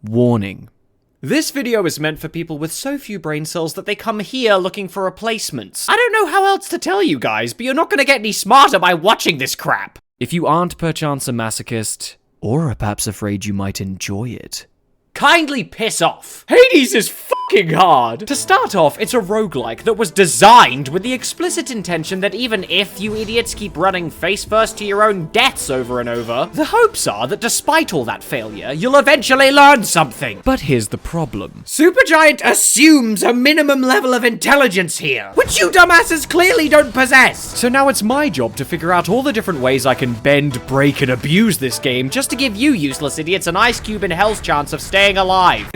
Warning. This video is meant for people with so few brain cells that they come here looking for replacements. I don't know how else to tell you guys, but you're not gonna get any smarter by watching this crap. If you aren't perchance a masochist, or are perhaps afraid you might enjoy it, kindly piss off. Hades is fucking hard. To start off, it's a roguelike that was designed with the explicit intention that even if you idiots keep running face first to your own deaths over and over, the hopes are that despite all that failure, you'll eventually learn something. But here's the problem. Supergiant assumes a minimum level of intelligence here, which you dumbasses clearly don't possess. So now it's my job to figure out all the different ways I can bend, break, and abuse this game just to give you useless idiots an ice cube in hell's chance of staying alive.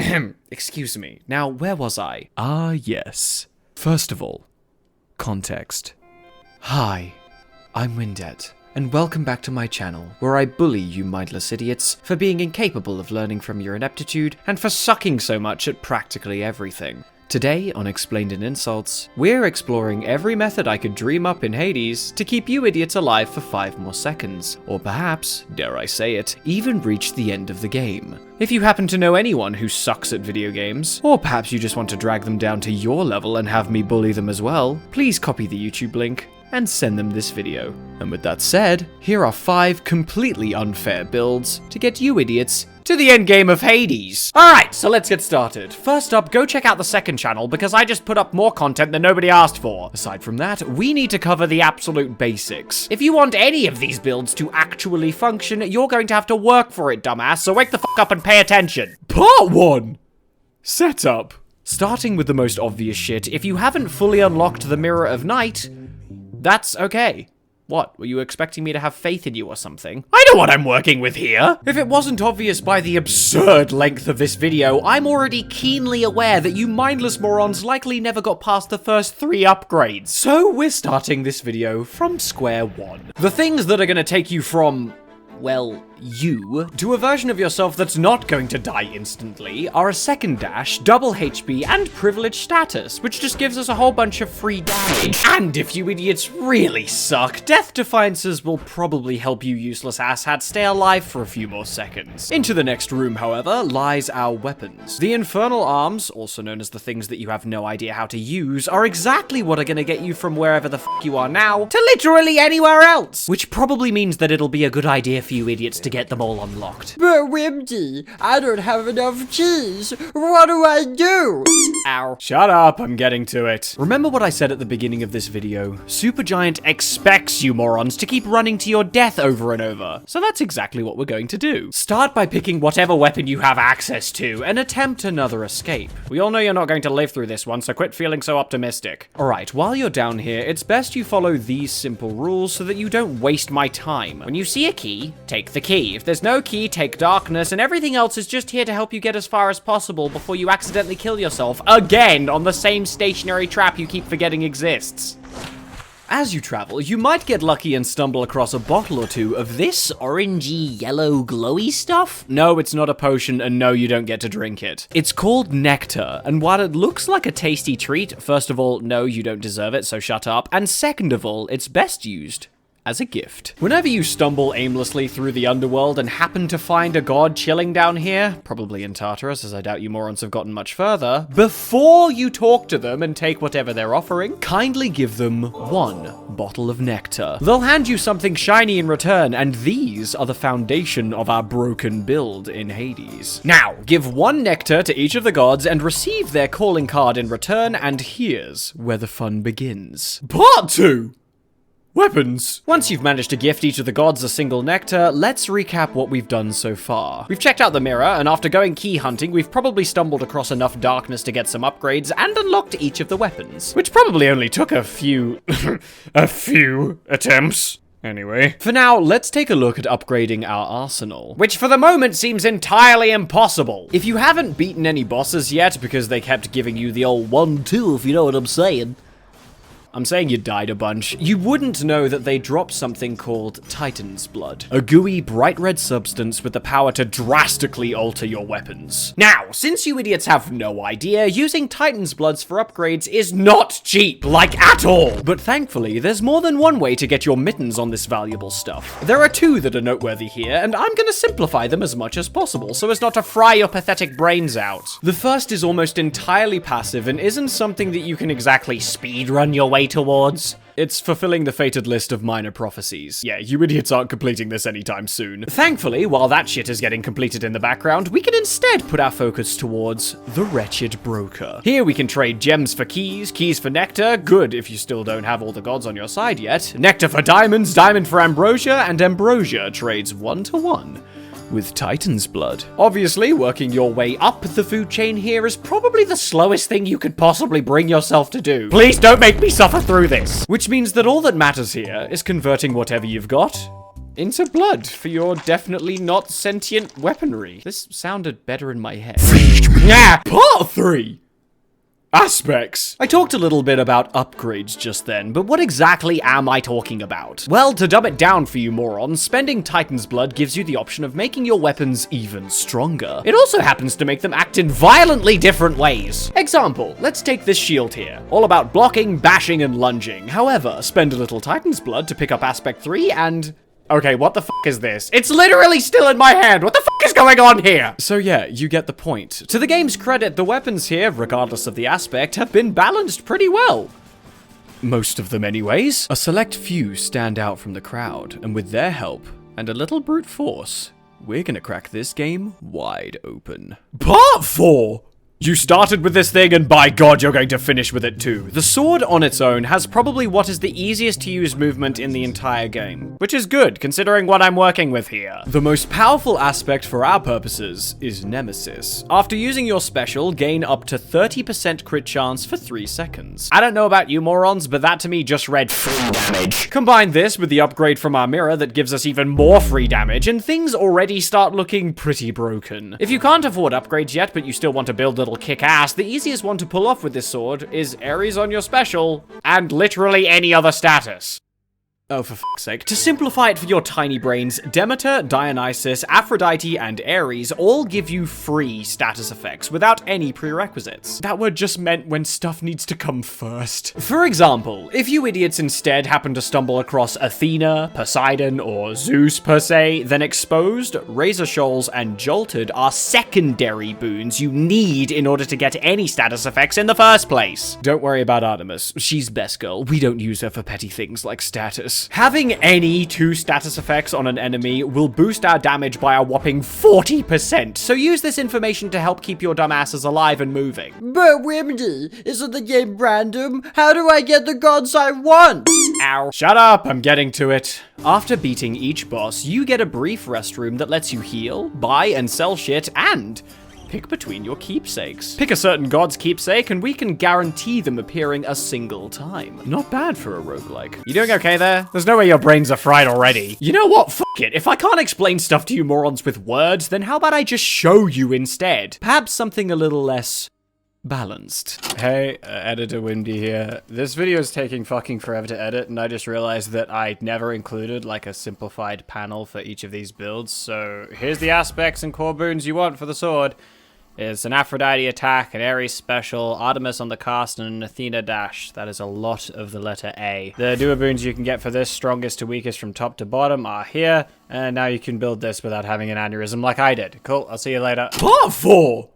Excuse me. Now, where was I? Ah, yes. First of all, context. Hi, I'm Windette, and welcome back to my channel, where I bully you mindless idiots for being incapable of learning from your ineptitude and for sucking so much at practically everything. Today, on Explained in Insults, we're exploring every method I could dream up in Hades to keep you idiots alive for 5 more seconds, or perhaps, dare I say it, even reach the end of the game. If you happen to know anyone who sucks at video games, or perhaps you just want to drag them down to your level and have me bully them as well, please copy the YouTube link and send them this video. And with that said, here are 5 completely unfair builds to get you idiots to the endgame of Hades. Alright, so let's get started. First up, go check out the second channel because I just put up more content than nobody asked for. Aside from that, we need to cover the absolute basics. If you want any of these builds to actually function, you're going to have to work for it, dumbass, so wake the fuck up and pay attention. Part 1. Setup. Starting with the most obvious shit, if you haven't fully unlocked the Mirror of Night, that's okay. What, were you expecting me to have faith in you or something? I know what I'm working with here! If it wasn't obvious by the absurd length of this video, I'm already keenly aware that you mindless morons likely never got past the first 3 upgrades. So we're starting this video from square one. The things that are gonna take you from, well, you, to a version of yourself that's not going to die instantly are a second dash, double HP, and privileged status, which just gives us a whole bunch of free damage. And if you idiots really suck, Death Defiances will probably help you useless asshats stay alive for a few more seconds. Into the next room, however, lies our weapons. The Infernal Arms, also known as the things that you have no idea how to use, are exactly what are gonna get you from wherever the f you are now to literally anywhere else, which probably means that it'll be a good idea for you idiots to get them all unlocked. But Wimty, I don't have enough cheese. What do I do? Ow. Shut up, I'm getting to it. Remember what I said at the beginning of this video? Supergiant expects you morons to keep running to your death over and over. So that's exactly what we're going to do. Start by picking whatever weapon you have access to and attempt another escape. We all know you're not going to live through this one, so quit feeling so optimistic. Alright, while you're down here, it's best you follow these simple rules so that you don't waste my time. When you see a key, take the key. If there's no key, take darkness, and everything else is just here to help you get as far as possible before you accidentally kill yourself again on the same stationary trap you keep forgetting exists. As you travel, you might get lucky and stumble across a bottle or two of this orangey, yellow, glowy stuff. No, it's not a potion, and no, you don't get to drink it. It's called nectar, and while it looks like a tasty treat, first of all, no, you don't deserve it, so shut up, and second of all, it's best used as a gift. Whenever you stumble aimlessly through the underworld and happen to find a god chilling down here, probably in Tartarus, as I doubt you morons have gotten much further, before you talk to them and take whatever they're offering, kindly give them 1 bottle of nectar. They'll hand you something shiny in return, and these are the foundation of our broken build in Hades. Now, give 1 nectar to each of the gods and receive their calling card in return, and here's where the fun begins. Part 2! Weapons. Once you've managed to gift each of the gods a single nectar, let's recap what we've done so far. We've checked out the mirror, and after going key hunting, we've probably stumbled across enough darkness to get some upgrades and unlocked each of the weapons. Which probably only took a few attempts. Anyway. For now, let's take a look at upgrading our arsenal, which for the moment seems entirely impossible. If you haven't beaten any bosses yet because they kept giving you the old 1-2, if you know what I'm saying, I'm saying you died a bunch. You wouldn't know that they dropped something called Titan's Blood, a gooey, bright red substance with the power to drastically alter your weapons. Now, since you idiots have no idea, using Titan's Bloods for upgrades is not cheap, like at all. But thankfully, there's more than one way to get your mittens on this valuable stuff. There are two that are noteworthy here, and I'm gonna simplify them as much as possible so as not to fry your pathetic brains out. The first is almost entirely passive and isn't something that you can exactly speedrun your way towards. It's fulfilling the fated list of minor prophecies. Yeah, you idiots aren't completing this anytime soon. Thankfully, while that shit is getting completed in the background, we can instead put our focus towards the Wretched Broker. Here we can trade gems for keys, keys for nectar, good if you still don't have all the gods on your side yet, nectar for diamonds, diamond for ambrosia, and ambrosia trades 1-to-1 with Titan's Blood. Obviously, working your way up the food chain here is probably the slowest thing you could possibly bring yourself to do. Please don't make me suffer through this! Which means that all that matters here is converting whatever you've got into blood for your definitely not sentient weaponry. This sounded better in my head. Yeah, part 3! Aspects. I talked a little bit about upgrades just then, but what exactly am I talking about? Well, to dumb it down for you morons, spending Titan's Blood gives you the option of making your weapons even stronger. It also happens to make them act in violently different ways. Example, let's take this shield here. All about blocking, bashing, and lunging. However, spend a little Titan's Blood to pick up Aspect 3 and... Okay, what the fuck is this? It's literally still in my hand! What the fuck is going on here? So yeah, you get the point. To the game's credit, the weapons here, regardless of the aspect, have been balanced pretty well. Most of them anyways. A select few stand out from the crowd, and with their help, and a little brute force, we're gonna crack this game wide open. Part 4! You started with this thing, and by God, you're going to finish with it too. The sword on its own has probably what is the easiest to use movement in the entire game, which is good, considering what I'm working with here. The most powerful aspect for our purposes is Nemesis. After using your special, gain up to 30% crit chance for 3 seconds. I don't know about you morons, but that to me just read free damage. Combine this with the upgrade from our mirror that gives us even more free damage, and things already start looking pretty broken. If you can't afford upgrades yet, but you still want to build little kick ass, the easiest one to pull off with this sword is Ares on your special, and literally any other status. Oh, for fuck's sake. To simplify it for your tiny brains, Demeter, Dionysus, Aphrodite, and Ares all give you free status effects without any prerequisites. That word just meant when stuff needs to come first. For example, if you idiots instead happen to stumble across Athena, Poseidon, or Zeus per se, then Exposed, Razor Shoals, and Jolted are secondary boons you need in order to get any status effects in the first place. Don't worry about Artemis. She's best girl. We don't use her for petty things like status. Having any 2 status effects on an enemy will boost our damage by a whopping 40%, so use this information to help keep your dumbasses alive and moving. But Wimdy, isn't the game random? How do I get the gods I want? Ow. Shut up, I'm getting to it. After beating each boss, you get a brief rest room that lets you heal, buy and sell shit, and pick between your keepsakes. Pick a certain god's keepsake and we can guarantee them appearing a single time. Not bad for a roguelike. You doing okay there? There's no way your brains are fried already. You know what? Fuck it. If I can't explain stuff to you morons with words, then how about I just show you instead? Perhaps something a little less balanced. Hey, editor Windy here. This video is taking fucking forever to edit, and I just realized that I never included like a simplified panel for each of these builds, so here's the aspects and core boons you want for the sword. It's an Aphrodite attack, an Ares special, Artemis on the cast, and an Athena dash. That is a lot of the letter A. The duo boons you can get for this, strongest to weakest from top to bottom, are here, and now you can build this without having an aneurysm like I did. Cool, I'll see you later. Part 4!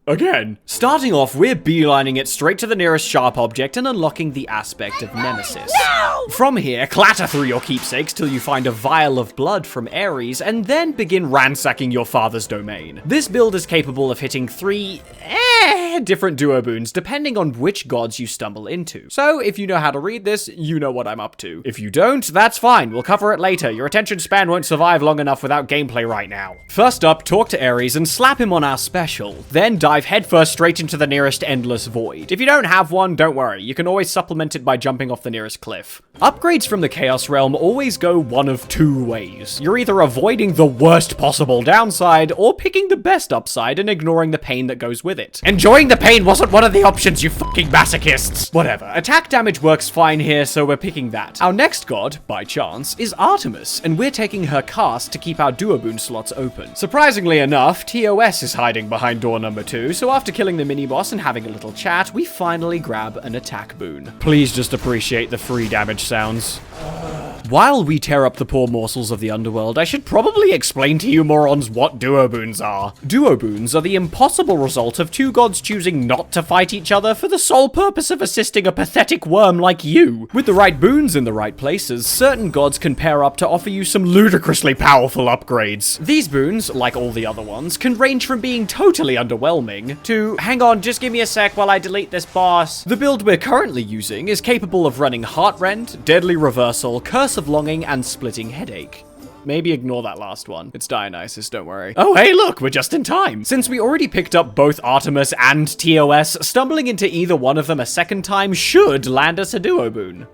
Again. Starting off, we're beelining it straight to the nearest sharp object and unlocking the aspect of Nemesis. No! From here, clatter through your keepsakes till you find a vial of blood from Ares, and then begin ransacking your father's domain. This build is capable of hitting 3 different duo boons, depending on which gods you stumble into. So, if you know how to read this, you know what I'm up to. If you don't, that's fine, we'll cover it later. Your attention span won't survive long enough without gameplay right now. First up, talk to Ares and slap him on our special, then dive headfirst straight into the nearest endless void. If you don't have one, don't worry, you can always supplement it by jumping off the nearest cliff. Upgrades from the Chaos Realm always go one of 2 ways. You're either avoiding the worst possible downside, or picking the best upside and ignoring the pain that goes with it. Enjoying Feeling the pain wasn't one of the options, you fucking masochists. Whatever. Attack damage works fine here, so we're picking that. Our next god, by chance, is Artemis, and we're taking her cast to keep our Duoboon slots open. Surprisingly enough, TOS is hiding behind door number 2, so after killing the mini-boss and having a little chat, we finally grab an attack boon. Please just appreciate the free damage sounds. While we tear up the poor morsels of the underworld, I should probably explain to you morons what Duoboons are. Duoboons are the impossible result of two gods choosing not to fight each other for the sole purpose of assisting a pathetic worm like you. With the right boons in the right places, certain gods can pair up to offer you some ludicrously powerful upgrades. These boons, like all the other ones, can range from being totally underwhelming to, hang on, just give me a sec while I delete this boss. The build we're currently using is capable of running Heartrend, Deadly Reversal, Curse of Longing, and Splitting Headache. Maybe ignore that last one. It's Dionysus, don't worry. Oh, hey, look, we're just in time. Since we already picked up both Artemis and TOS, stumbling into either one of them a second time should land us a Duoboon.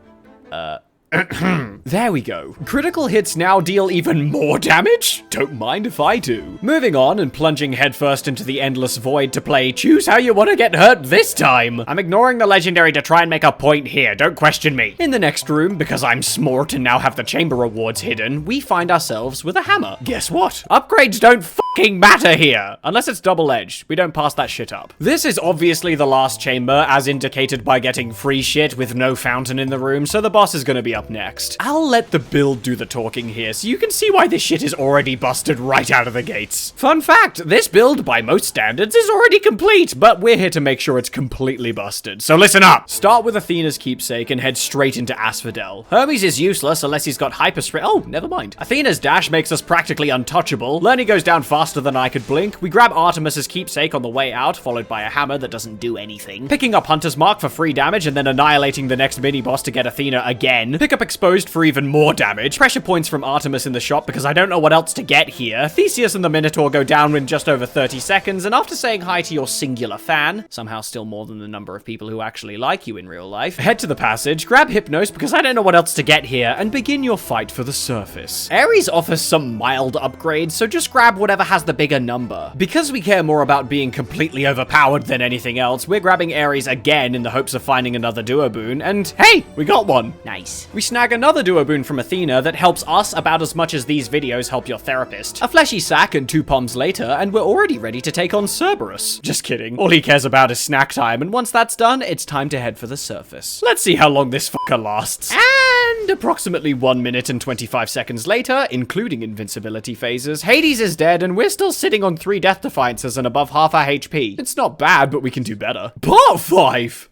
There we go. Critical hits now deal even more damage? Don't mind if I do. Moving on and plunging headfirst into the endless void to play Choose How You Want to Get Hurt This Time. I'm ignoring the legendary to try and make a point here, don't question me. In the next room, because I'm smart and now have the chamber rewards hidden, we find ourselves with a hammer. Guess what? Upgrades don't fucking matter here. Unless it's double-edged. We don't pass that shit up. This is obviously the last chamber, as indicated by getting free shit with no fountain in the room, so the boss is gonna be up next. I'll let the build do the talking here, so you can see why this shit is already busted right out of the gates. Fun fact, this build, by most standards, is already complete, but we're here to make sure it's completely busted, so listen up! Start with Athena's keepsake and head straight into Asphodel. Hermes is useless unless he's got hyper sprint. Oh, never mind. Athena's dash makes us practically untouchable. Lernie goes down faster than I could blink. We grab Artemis's keepsake on the way out, followed by a hammer that doesn't do anything. Picking up Hunter's Mark for free damage and then annihilating the next mini-boss to get Athena again. Pick up Exposed for even more damage. Pressure points from Artemis in the shop because I don't know what else to get here. Theseus and the Minotaur go down in just over 30 seconds, and after saying hi to your singular fan, somehow still more than the number of people who actually like you in real life, head to the passage, grab Hypnos because I don't know what else to get here, and begin your fight for the surface. Ares offers some mild upgrades, so just grab whatever has the bigger number. Because we care more about being completely overpowered than anything else, we're grabbing Ares again in the hopes of finding another Duoboon, and hey, we got one. Nice. We snag another Duoboon from Athena that helps us about as much as these videos help your therapist. A fleshy sack and 2 palms later, and we're already ready to take on Cerberus. Just kidding. All he cares about is snack time, and once that's done, it's time to head for the surface. Let's see how long this fucker lasts. And approximately 1 minute and 25 seconds later, including invincibility phases, Hades is dead, and we're still sitting on 3 death defiances and above half our HP. It's not bad, but we can do better. Part 5!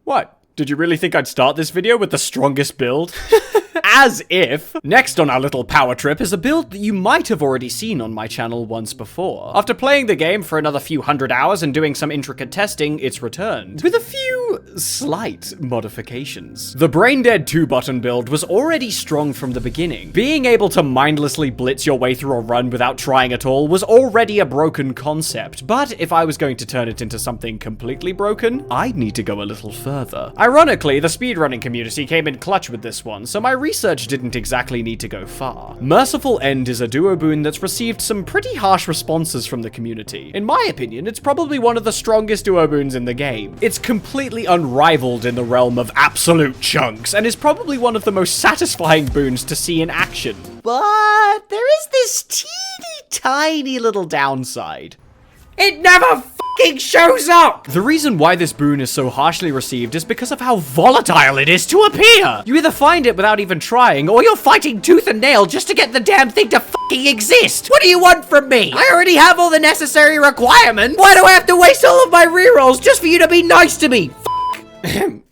What? Did you really think I'd start this video with the strongest build? As if. Next on our little power trip is a build that you might have already seen on my channel once before. After playing the game for another few hundred hours and doing some intricate testing, it's returned. With a few slight modifications. The Brain Dead 2-button build was already strong from the beginning. Being able to mindlessly blitz your way through a run without trying at all was already a broken concept, but if I was going to turn it into something completely broken, I'd need to go a little further. Ironically, the speedrunning community came in clutch with this one, so my research didn't exactly need to go far. Merciful End is a Duoboon that's received some pretty harsh responses from the community. In my opinion, it's probably one of the strongest Duoboons in the game. It's completely unrivaled in the realm of absolute chunks, and is probably one of the most satisfying boons to see in action. But there is this teeny tiny little downside. It never fucking shows up! The reason why this boon is so harshly received is because of how volatile it is to appear! You either find it without even trying, or you're fighting tooth and nail just to get the damn thing to fucking exist! What do you want from me? I already have all the necessary requirements! Why do I have to waste all of my rerolls just for you to be nice to me?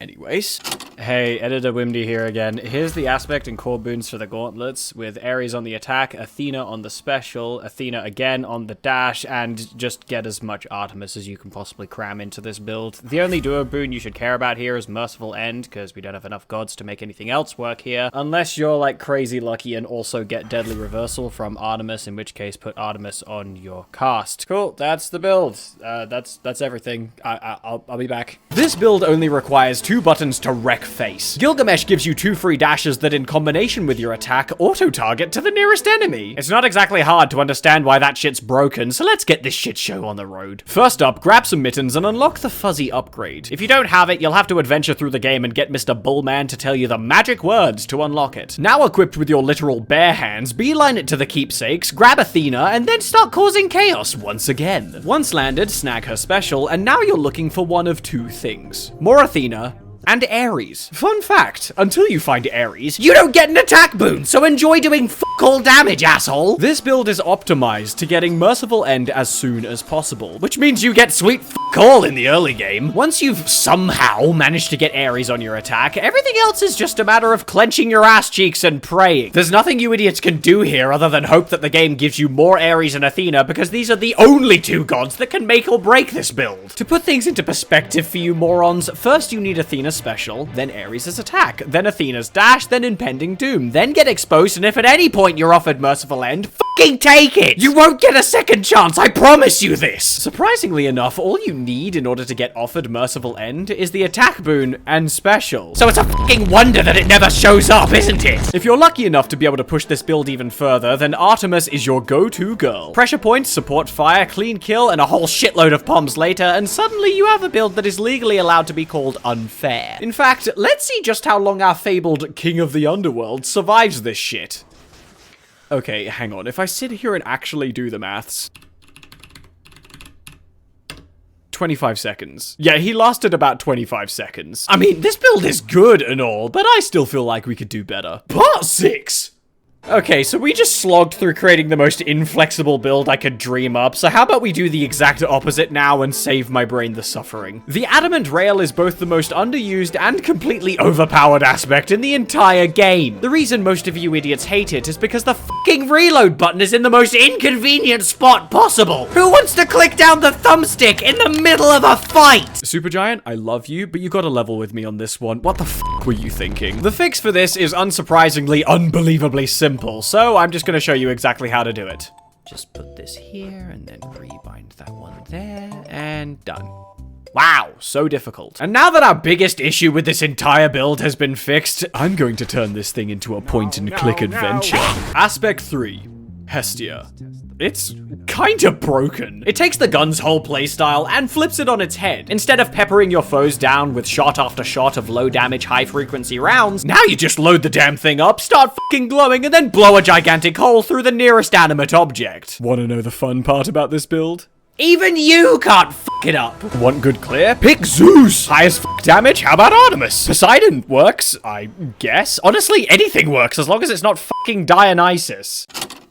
Anyways. Hey, Editor Wimdy here again. Here's the aspect and core boons for the gauntlets, with Ares on the attack, Athena on the special, Athena again on the dash, and just get as much Artemis as you can possibly cram into this build. The only duo boon you should care about here is Merciful End, because we don't have enough gods to make anything else work here, unless you're like crazy lucky and also get Deadly Reversal from Artemis, in which case put Artemis on your cast. Cool, that's the build. That's everything. I'll be back. This build only requires 2 2 buttons to wreck face. Gilgamesh gives you 2 free dashes that in combination with your attack auto-target to the nearest enemy. It's not exactly hard to understand why that shit's broken, so let's get this shit show on the road. First up, grab some mittens and unlock the fuzzy upgrade. If you don't have it, you'll have to adventure through the game and get Mr. Bullman to tell you the magic words to unlock it. Now equipped with your literal bare hands, beeline it to the keepsakes, grab Athena, and then start causing chaos once again. Once landed, snag her special, and now you're looking for one of 2 things. More Athena, and Ares. Fun fact, until you find Ares, you don't get an attack boon, so enjoy doing fuck all damage, asshole! This build is optimized to getting Merciful End as soon as possible, which means you get sweet fuck all in the early game. Once you've somehow managed to get Ares on your attack, everything else is just a matter of clenching your ass cheeks and praying. There's nothing you idiots can do here other than hope that the game gives you more Ares and Athena, because these are the only 2 gods that can make or break this build. To put things into perspective for you morons, first you need Athena's special, then Ares' attack, then Athena's dash, then Impending Doom, then get exposed, and if at any point you're offered Merciful End, fucking take it! You won't get a second chance, I promise you this! Surprisingly enough, all you need in order to get offered Merciful End is the attack boon and special. So it's a fucking wonder that it never shows up, isn't it? If you're lucky enough to be able to push this build even further, then Artemis is your go-to girl. Pressure points, support fire, clean kill, and a whole shitload of poms later, and suddenly you have a build that is legally allowed to be called unfair. In fact, let's see just how long our fabled King of the Underworld survives this shit. Okay, hang on. If I sit here and actually do the maths... 25 seconds. Yeah, he lasted about 25 seconds. I mean, this build is good and all, but I still feel like we could do better. Part 6! Okay, so we just slogged through creating the most inflexible build I could dream up, so how about we do the exact opposite now and save my brain the suffering? The Adamant Rail is both the most underused and completely overpowered aspect in the entire game. The reason most of you idiots hate it is because the fucking reload button is in the most inconvenient spot possible. Who wants to click down the thumbstick in the middle of a fight? Supergiant, I love you, but you gotta level with me on this one. What the fuck were you thinking? The fix for this is unsurprisingly unbelievably simple. So I'm just going to show you exactly how to do it. Just put this here and then rebind that one there and done. Wow, so difficult. And now that our biggest issue with this entire build has been fixed, I'm going to turn this thing into a point-and-click adventure. Aspect 3, Hestia. It's kinda broken. It takes the gun's whole playstyle and flips it on its head. Instead of peppering your foes down with shot after shot of low damage, high frequency rounds, now you just load the damn thing up, start fucking glowing, and then blow a gigantic hole through the nearest animate object. Wanna know the fun part about this build? Even you can't fuck it up. Want good clear? Pick Zeus. Highest fuck damage? How about Artemis? Poseidon works, I guess. Honestly, anything works as long as it's not fucking Dionysus.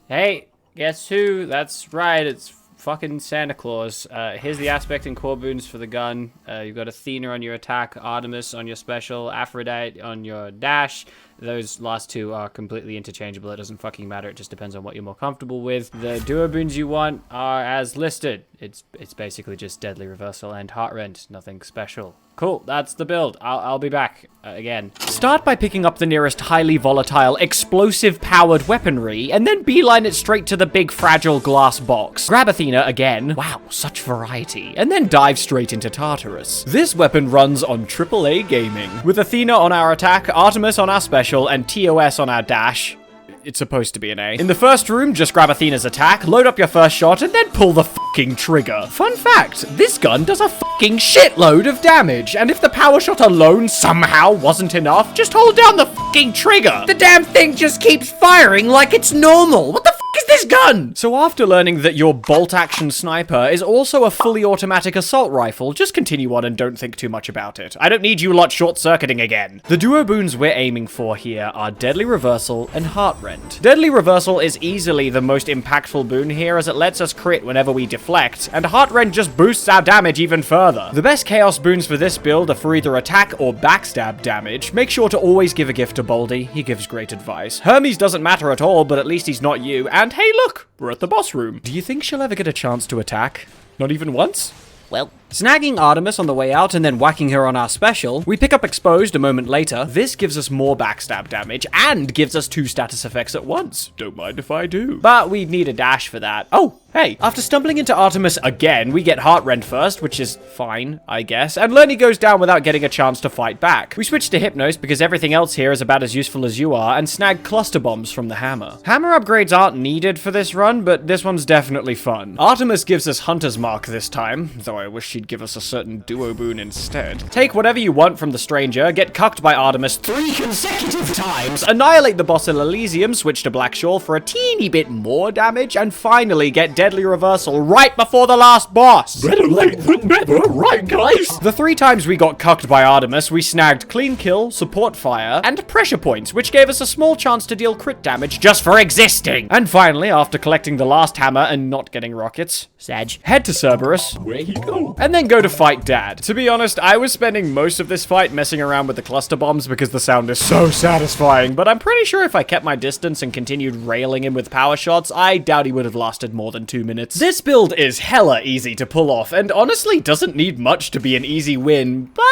Hey. Guess who? That's right, it's fucking Santa Claus. Here's the aspect and core boons for the gun. You've got Athena on your attack, Artemis on your special, Aphrodite on your dash. Those last 2 are completely interchangeable. It doesn't fucking matter. It just depends on what you're more comfortable with. The duo boons you want are as listed. It's basically just Deadly Reversal and Heart Rend. Nothing special. Cool, that's the build. I'll be back again. Start by picking up the nearest highly volatile, explosive-powered weaponry, and then beeline it straight to the big fragile glass box. Grab Athena again. Wow, such variety. And then dive straight into Tartarus. This weapon runs on AAA gaming. With Athena on our attack, Artemis on our special, and TOS on our dash. It's supposed to be an A. In the first room, just grab Athena's attack, load up your first shot, and then pull the fucking trigger. Fun fact, this gun does a fucking shitload of damage, and if the power shot alone somehow wasn't enough, just hold down the fucking trigger. The damn thing just keeps firing like it's normal. What the fuck is this gun? So after learning that your bolt-action sniper is also a fully automatic assault rifle, just continue on and don't think too much about it. I don't need you lot short-circuiting again. The duo boons we're aiming for here are Deadly Reversal and Heart Rend. Deadly Reversal is easily the most impactful boon here as it lets us crit whenever we deflect, and Heart Rend just boosts our damage even further. The best chaos boons for this build are for either attack or backstab damage. Make sure to always give a gift to Baldy, he gives great advice. Hermes doesn't matter at all, but at least he's not you, and hey look, we're at the boss room. Do you think she'll ever get a chance to attack? Not even once? Well, Snagging Artemis on the way out and then whacking her on our special, we pick up Exposed a moment later. This gives us more backstab damage and gives us 2 status effects at once. Don't mind if I do. But we'd need a dash for that. Oh, hey, after stumbling into Artemis again, we get Heartrend first, which is fine, I guess, and Lerny goes down without getting a chance to fight back. We switch to Hypnos because everything else here is about as useful as you are, and snag cluster bombs from the hammer. Hammer upgrades aren't needed for this run, but this one's definitely fun. Artemis gives us Hunter's Mark this time, though I wish she'd give us a certain duo boon instead. Take whatever you want from the stranger, get cucked by Artemis 3 consecutive times, annihilate the boss in Elysium, switch to Black Shawl for a teeny bit more damage, and finally get Deadly Reversal right before the last boss. Better late than never, right guys? The 3 times we got cucked by Artemis, we snagged Clean Kill, Support Fire, and Pressure Points, which gave us a small chance to deal crit damage just for existing. And finally, after collecting the last hammer and not getting rockets, Sag, head to Cerberus, Where you go? and then go to fight Dad. To be honest, I was spending most of this fight messing around with the cluster bombs because the sound is so satisfying, but I'm pretty sure if I kept my distance and continued railing him with power shots, I doubt he would have lasted more than 2 minutes. This build is hella easy to pull off, and honestly doesn't need much to be an easy win, but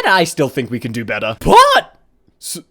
I still think we can do better. But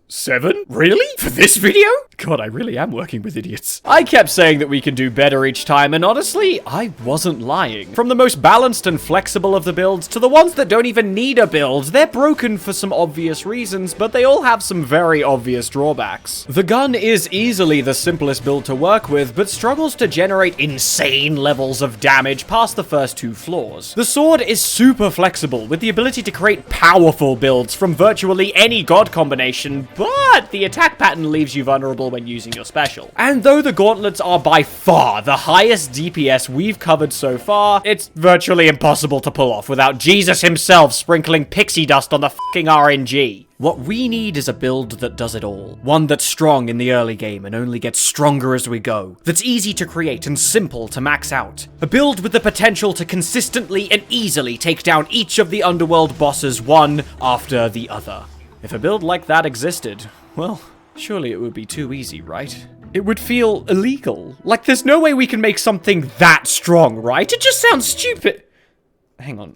7? Really? For this video? God, I really am working with idiots. I kept saying that we can do better each time, and honestly, I wasn't lying. From the most balanced and flexible of the builds to the ones that don't even need a build, they're broken for some obvious reasons, but they all have some very obvious drawbacks. The gun is easily the simplest build to work with, but struggles to generate insane levels of damage past the first 2 floors. The sword is super flexible, with the ability to create powerful builds from virtually any god combination, but the attack pattern leaves you vulnerable when using your special. And though the gauntlets are by far the highest DPS we've covered so far, it's virtually impossible to pull off without Jesus himself sprinkling pixie dust on the fucking RNG. What we need is a build that does it all. One that's strong in the early game and only gets stronger as we go. That's easy to create and simple to max out. A build with the potential to consistently and easily take down each of the underworld bosses one after the other. If a build like that existed, well, surely it would be too easy, right? It would feel illegal. Like there's no way we can make something that strong, right? It just sounds stupid. Hang on.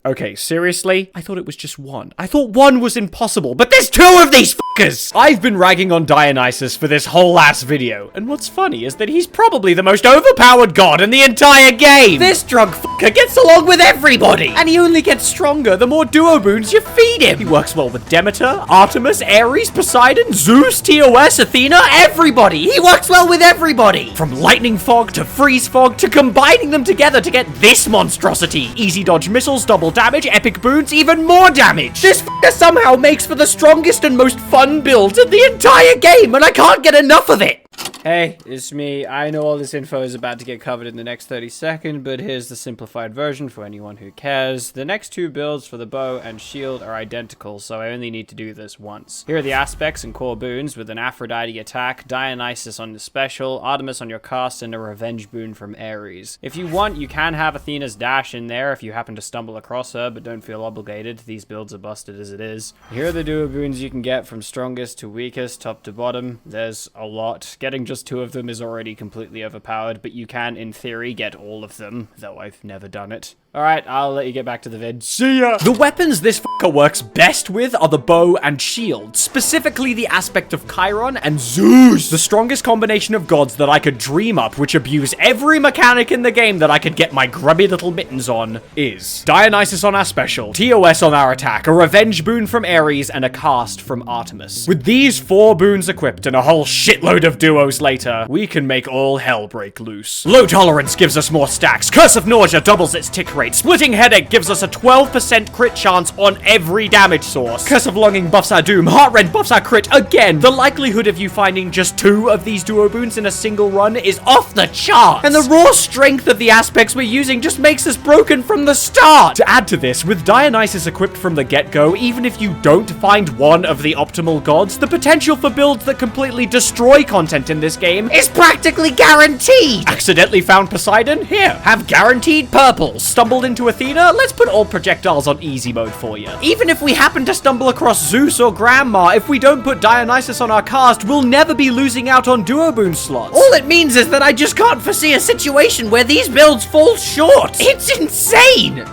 Okay, seriously? I thought it was just 1. I thought 1 was impossible, but there's 2 of these fuckers! I've been ragging on Dionysus for this whole ass video, and what's funny is that he's probably the most overpowered god in the entire game! This drug fucker gets along with everybody! And he only gets stronger the more duo boons you feed him! He works well with Demeter, Artemis, Ares, Poseidon, Zeus, TOS, Athena, everybody! He works well with everybody! From lightning fog to freeze fog to combining them together to get this monstrosity! Easy dodge missiles, double damage, epic boons, even more damage! This fucker somehow makes for the strongest and most fun build in the entire game, and I can't get enough of it! Hey, it's me. I know all this info is about to get covered in the next 30 seconds, but here's the simplified version for anyone who cares. The next 2 builds for the bow and shield are identical, so I only need to do this once. Here are the aspects and core boons with an Aphrodite attack, Dionysus on the special, Artemis on your cast, and a revenge boon from Ares. If you want, you can have Athena's dash in there if you happen to stumble across her, but don't feel obligated. These builds are busted as it is. Here are the duo boons you can get from strongest to weakest, top to bottom. There's a lot. Getting just 2 of them is already completely overpowered, but you can, in theory, get all of them, though I've never done it. Alright, I'll let you get back to the vid. See ya! The weapons this fucker works best with are the bow and shield, specifically the aspect of Chiron and Zeus, the strongest combination of gods that I could dream up, which abuse every mechanic in the game that I could get my grubby little mittens on, is Dionysus on our special, TOS on our attack, a revenge boon from Ares, and a cast from Artemis. With these 4 boons equipped and a whole shitload of duos later, we can make all hell break loose. Low tolerance gives us more stacks, Curse of Nausea doubles its tick rate, Splitting Headache gives us a 12% crit chance on every damage source. Curse of Longing buffs our doom, Heartrend buffs our crit again. The likelihood of you finding just 2 of these duo boons in a single run is off the charts. And the raw strength of the aspects we're using just makes us broken from the start. To add to this, with Dionysus equipped from the get-go, even if you don't find one of the optimal gods, the potential for builds that completely destroy content in this game is practically guaranteed. Accidentally found Poseidon? Here, have guaranteed purple. Stumbled into Athena? Let's put all projectiles on easy mode for you. Even if we happen to stumble across Zeus or Grandma, if we don't put Dionysus on our cast, we'll never be losing out on duo boon slots. All it means is that I just can't foresee a situation where these builds fall short. It's insane!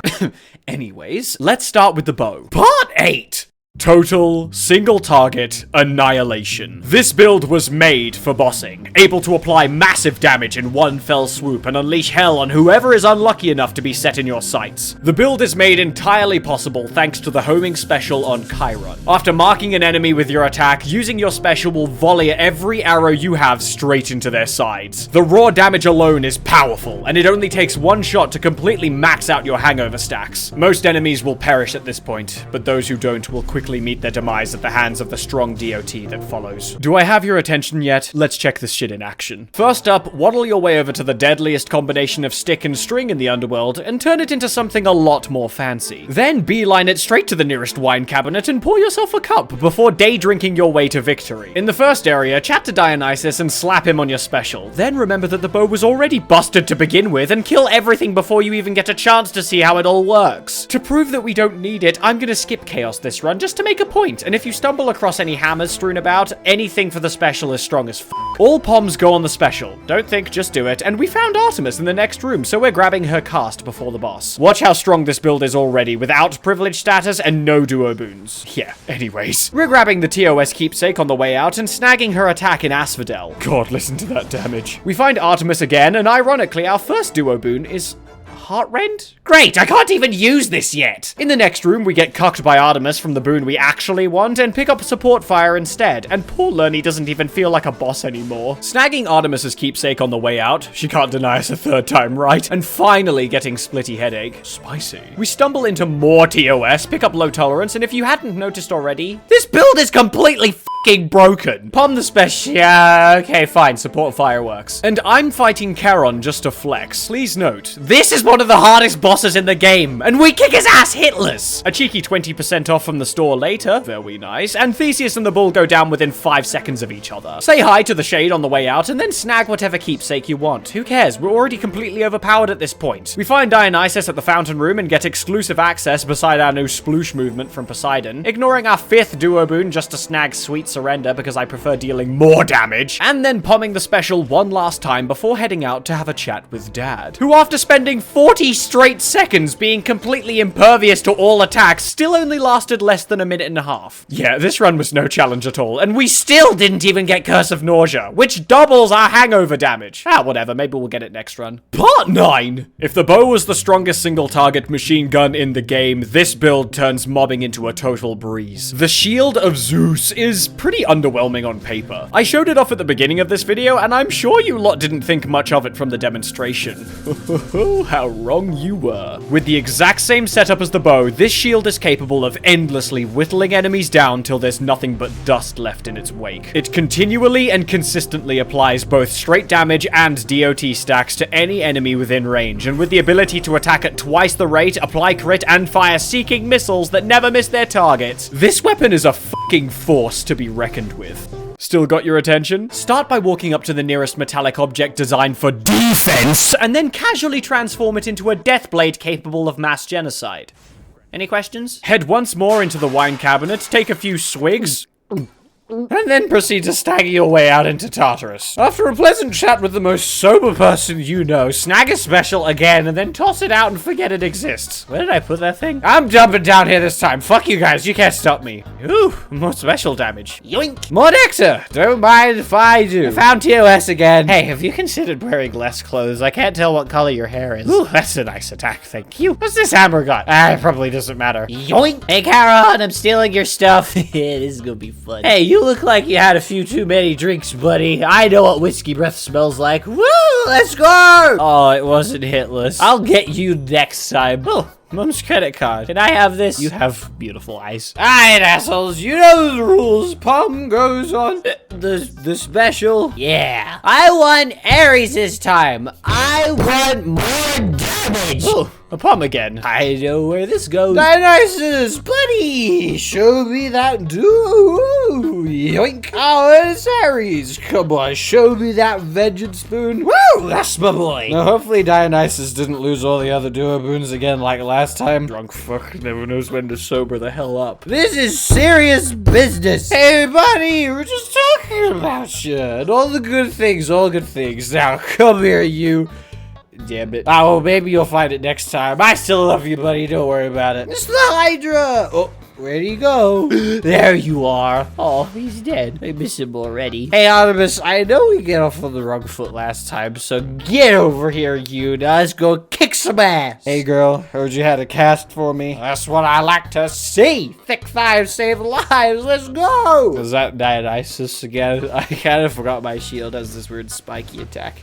Anyways, let's start with the bow. Part 8. Total single target annihilation. This build was made for bossing, able to apply massive damage in one fell swoop and unleash hell on whoever is unlucky enough to be set in your sights. The build is made entirely possible thanks to the homing special on Chiron. After marking an enemy with your attack, using your special will volley every arrow you have straight into their sides. The raw damage alone is powerful, and it only takes one shot to completely max out your hangover stacks. Most enemies will perish at this point, but those who don't will quickly meet their demise at the hands of the strong DOT that follows. Do I have your attention yet? Let's check this shit in action. First up, waddle your way over to the deadliest combination of stick and string in the underworld and turn it into something a lot more fancy. Then beeline it straight to the nearest wine cabinet and pour yourself a cup before day drinking your way to victory. In the first area, chat to Dionysus and slap him on your special. Then remember that the bow was already busted to begin with and kill everything before you even get a chance to see how it all works. To prove that we don't need it, I'm gonna skip Chaos this run just to make a point, and if you stumble across any hammers strewn about, anything for the special is strong as f***. All poms go on the special. Don't think, just do it. And we found Artemis in the next room, so we're grabbing her cast before the boss. Watch how strong this build is already, without privilege status and no duo boons. Yeah, anyways. We're grabbing the TOS keepsake on the way out and snagging her attack in Asphodel. God, listen to that damage. We find Artemis again, and ironically, our first duo boon is Heartrend? Great, I can't even use this yet! In the next room, we get cucked by Artemis from the boon we actually want and pick up support fire instead, and poor Lernie doesn't even feel like a boss anymore. Snagging Artemis's keepsake on the way out, she can't deny us a third time, right? And finally getting Splitty Headache. Spicy. We stumble into more TOS, pick up Low Tolerance, and if you hadn't noticed already, this build is completely f***ing broken. Pom the special. Yeah, okay, fine, support fireworks. And I'm fighting Charon just to flex. Please note, this is one of the hardest bosses in the game, and we kick his ass hitless. A cheeky 20% off from the store later, very nice, and Theseus and the Bull go down within 5 seconds of each other. Say hi to the Shade on the way out, and then snag whatever keepsake you want. Who cares? We're already completely overpowered at this point. We find Dionysus at the fountain room and get exclusive access beside our new sploosh movement from Poseidon, ignoring our 5th duo boon just to snag Sweet Surrender because I prefer dealing more damage, and then pomming the special one last time before heading out to have a chat with Dad, who after spending 40 straight seconds being completely impervious to all attacks still only lasted less than a minute and a half. Yeah, this run was no challenge at all, and we still didn't even get Curse of Nausea, which doubles our hangover damage. Ah, whatever, maybe we'll get it next run. Part 9! If the bow was the strongest single target machine gun in the game, this build turns mobbing into a total breeze. The Shield of Zeus is pretty underwhelming on paper. I showed it off at the beginning of this video, and I'm sure you lot didn't think much of it from the demonstration. How wrong you were. With the exact same setup as the bow, this shield is capable of endlessly whittling enemies down till there's nothing but dust left in its wake. It continually and consistently applies both straight damage and DOT stacks to any enemy within range, and with the ability to attack at twice the rate, apply crit, and fire seeking missiles that never miss their targets, this weapon is a fucking force to be reckoned with. Still got your attention? Start by walking up to the nearest metallic object designed for defense, and then casually transform it into a death blade capable of mass genocide. Any questions? Head once more into the wine cabinet, take a few swigs, and then proceed to stagger your way out into Tartarus. After a pleasant chat with the most sober person you know, snag a special again and then toss it out and forget it exists. Where did I put that thing? I'm jumping down here this time. Fuck you guys, you can't stop me. Ooh, more special damage. Yoink. More Nectar. Don't mind if I do. I found TOS again. Hey, have you considered wearing less clothes? I can't tell what color your hair is. Ooh, that's a nice attack, thank you. What's this hammer got? Ah, it probably doesn't matter. Yoink. Hey, Charon, I'm stealing your stuff. This is gonna be fun. Hey, you look like you had a few too many drinks, buddy. I know what whiskey breath smells like. Woo! Let's go! Oh, it wasn't hitless. I'll get you next time. Oh, Mom's credit card. Can I have this? You have beautiful eyes. Alright, assholes. You know the rules. Pom goes on the special. Yeah. I want Ares this time. I want more damage. garbage! Oh, a palm again. I know where this goes. Dionysus, buddy, show me that duo. Yoink. Oh, and it's Ares. Come on, show me that vengeance spoon. Woo, that's my boy. Now, hopefully Dionysus didn't lose all the other duo boons again like last time. Drunk fuck never knows when to sober the hell up. This is serious business. Hey, buddy, we're just talking about you and all the good things, all good things. Now, come here, you. Damn it. Oh, well, maybe you'll find it next time. I still love you, buddy. Don't worry about it. It's the Hydra. Oh, where'd he go? There you are. Oh, he's dead. I miss him already. Hey, Artemis, I know we get off on the wrong foot last time, so get over here, you. Now let's go kick some ass. Hey, girl, heard you had a cast for me. That's what I like to see. Thick thighs save lives. Let's go. Is that Dionysus again? I kind of forgot my shield has this weird spiky attack.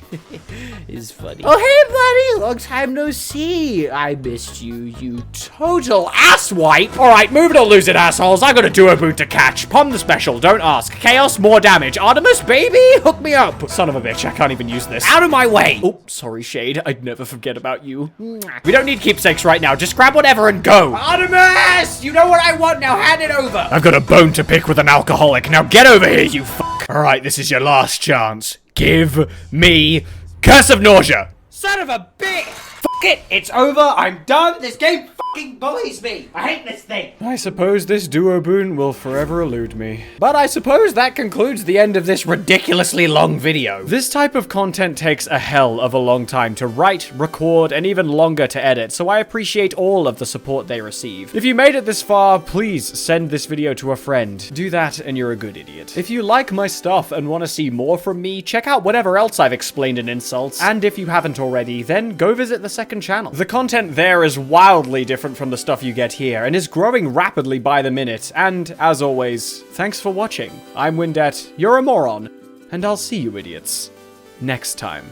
It's funny. Oh, hey, buddy. Long time no see. I missed you, you total asswipe. All right, move it or lose it, assholes. I got a duo boot to catch. Palm the special, don't ask. Chaos, more damage. Artemis, baby, hook me up. Son of a bitch, I can't even use this. Out of my way. Oh, sorry, Shade. I'd never forget about you. We don't need keepsakes right now. Just grab whatever and go. Artemis, you know what I want now. Hand it over. I've got a bone to pick with an alcoholic. Now get over here, you fuck. All right, this is your last chance. Give me Curse of Nausea. Son of a bitch. Fuck it. It's over. I'm done. This game fucking bullies me. I hate this thing. I suppose this duo boon will forever elude me. But I suppose that concludes the end of this ridiculously long video. This type of content takes a hell of a long time to write, record, and even longer to edit, so I appreciate all of the support they receive. If you made it this far, please send this video to a friend. Do that and you're a good idiot. If you like my stuff and want to see more from me, check out whatever else I've explained in Insults, and if you haven't already, then go visit the second channel. The content there is wildly different from the stuff you get here, and is growing rapidly by the minute, and as always, thanks for watching. I'm Windette, you're a moron, and I'll see you idiots next time.